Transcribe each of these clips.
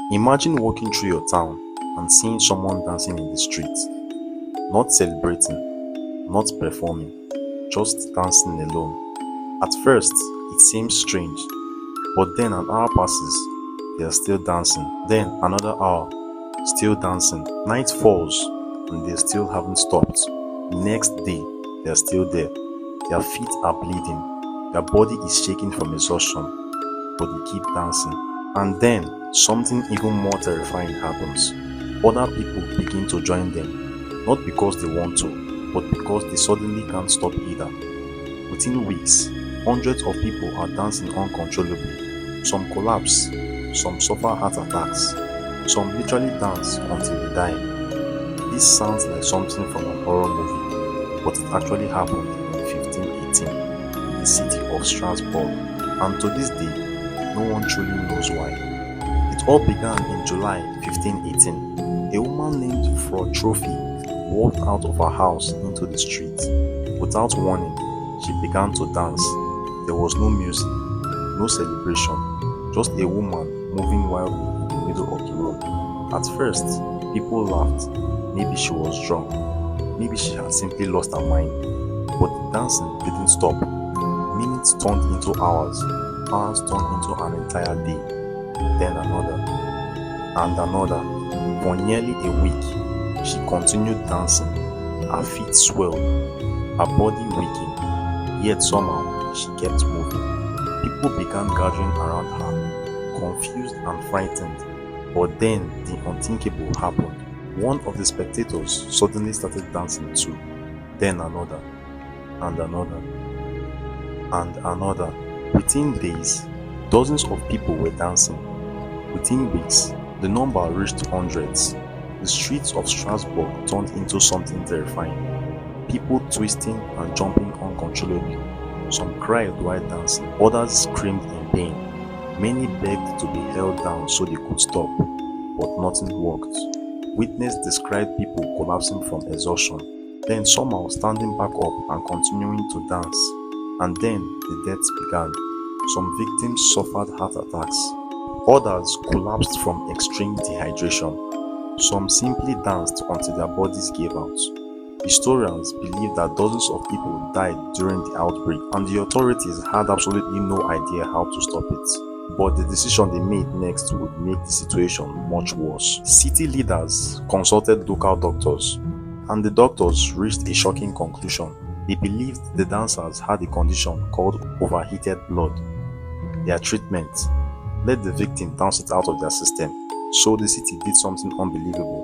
Imagine walking through your town and seeing someone dancing in the street, not celebrating, not performing, just dancing alone. At first, it seems strange, but then an hour passes, they are still dancing. Then another hour, still dancing. Night falls, and they still haven't stopped. Next day, they are still there. Their feet are bleeding, their body is shaking from exhaustion, but they keep dancing. And then, something even more terrifying happens. Other people begin to join them, not because they want to, but because they suddenly can't stop either. Within weeks, hundreds of people are dancing uncontrollably. Some collapse, some suffer heart attacks, some literally dance until they die. This sounds like something from an horror movie, but it actually happened in 1518 in the city of Strasbourg, and to this day, no one truly knows why. It all began in July 1518. A woman named Frau Trophy walked out of her house into the street. Without warning, she began to dance. There was no music, no celebration, just a woman moving wildly in the middle of the road. At first, people laughed. Maybe she was drunk. Maybe she had simply lost her mind. But the dancing didn't stop. Minutes turned into hours. Hours turned into an entire day. Then another. And another. For nearly a week, she continued dancing. Her feet swelled, her body weakened, yet somehow she kept moving. People began gathering around her, confused and frightened. But then the unthinkable happened. One of the spectators suddenly started dancing too. Then another, and another, and another. Within days, dozens of people were dancing. Within weeks, the number reached hundreds. The streets of Strasbourg turned into something terrifying. People twisting and jumping uncontrollably. Some cried while dancing, others screamed in pain. Many begged to be held down so they could stop, but nothing worked. Witnesses described people collapsing from exhaustion, then somehow standing back up and continuing to dance. And then the deaths began. Some victims suffered heart attacks. Others collapsed from extreme dehydration. Some simply danced until their bodies gave out. Historians believe that dozens of people died during the outbreak, and the authorities had absolutely no idea how to stop it. But the decision they made next would make the situation much worse. City leaders consulted local doctors, and the doctors reached a shocking conclusion. They believed the dancers had a condition called overheated blood. Their treatment: let the victim dance it out of their system. So the city did something unbelievable.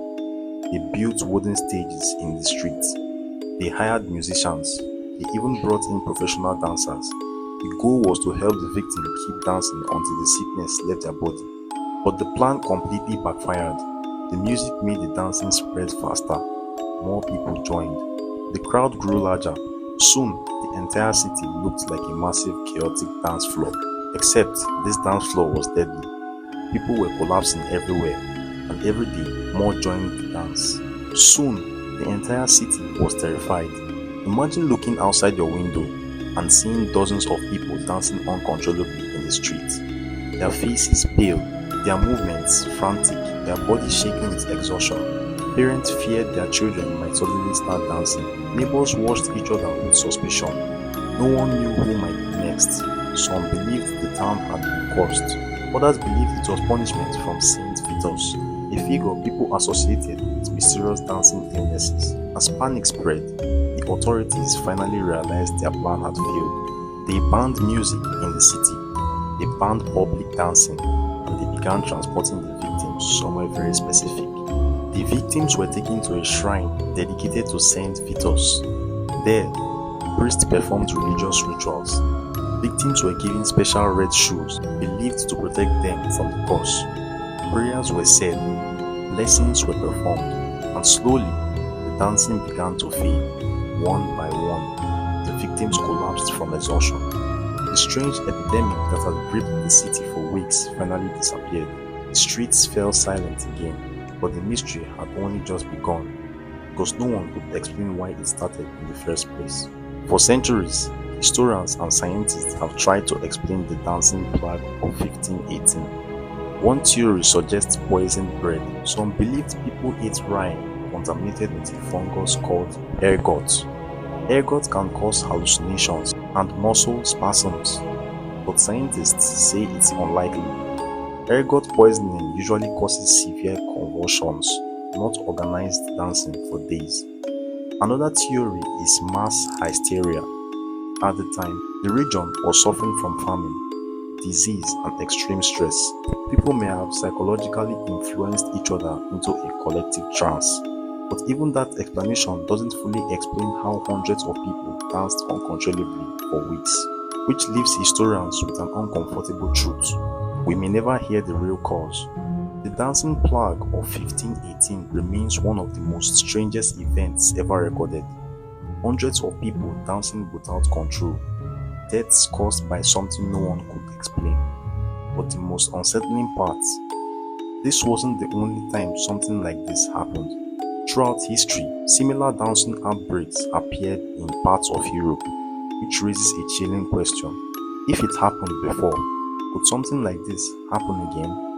They built wooden stages in the streets. They hired musicians. They even brought in professional dancers. The goal was to help the victim keep dancing until the sickness left their body. But the plan completely backfired. The music made the dancing spread faster. More people joined. The crowd grew larger. Soon, the entire city looked like a massive chaotic dance floor. Except this dance floor was deadly. People were collapsing everywhere, and every day more joined the dance. Soon, the entire city was terrified. Imagine looking outside your window and seeing dozens of people dancing uncontrollably in the street. Their faces pale, their movements frantic, their bodies shaking with exhaustion. Parents feared their children might suddenly start dancing. Neighbors watched each other with suspicion. No one knew who might be next. Some believed the town had been cursed. Others believed it was punishment from Saint Vitus, a figure people associated with mysterious dancing illnesses. As panic spread, the authorities finally realized their plan had failed. They banned music in the city, they banned public dancing, and they began transporting the victims somewhere very specific. The victims were taken to a shrine dedicated to Saint Vitus. There, priests performed religious rituals. Victims were given special red shoes believed to protect them from the curse. Prayers were said, blessings were performed, and slowly the dancing began to fade. One by one, the victims collapsed from exhaustion. The strange epidemic that had gripped the city for weeks finally disappeared. The streets fell silent again, but the mystery had only just begun, because no one could explain why it started in the first place. For centuries, historians and scientists have tried to explain the dancing plague of 1518. One theory suggests poisoned bread. Some believed people ate rye contaminated with a fungus called ergot. Ergot can cause hallucinations and muscle spasms, but scientists say it's unlikely. Ergot poisoning usually causes severe convulsions, not organized dancing for days. Another theory is mass hysteria. At the time, the region was suffering from famine, disease, and extreme stress. People may have psychologically influenced each other into a collective trance. But even that explanation doesn't fully explain how hundreds of people danced uncontrollably for weeks, which leaves historians with an uncomfortable truth. We may never hear the real cause. The dancing plague of 1518 remains one of the most strangest events ever recorded. Hundreds of people dancing without control, deaths caused by something no one could explain. But the most unsettling part, this wasn't the only time something like this happened. Throughout history, similar dancing outbreaks appeared in parts of Europe, which raises a chilling question. If it happened before, could something like this happen again?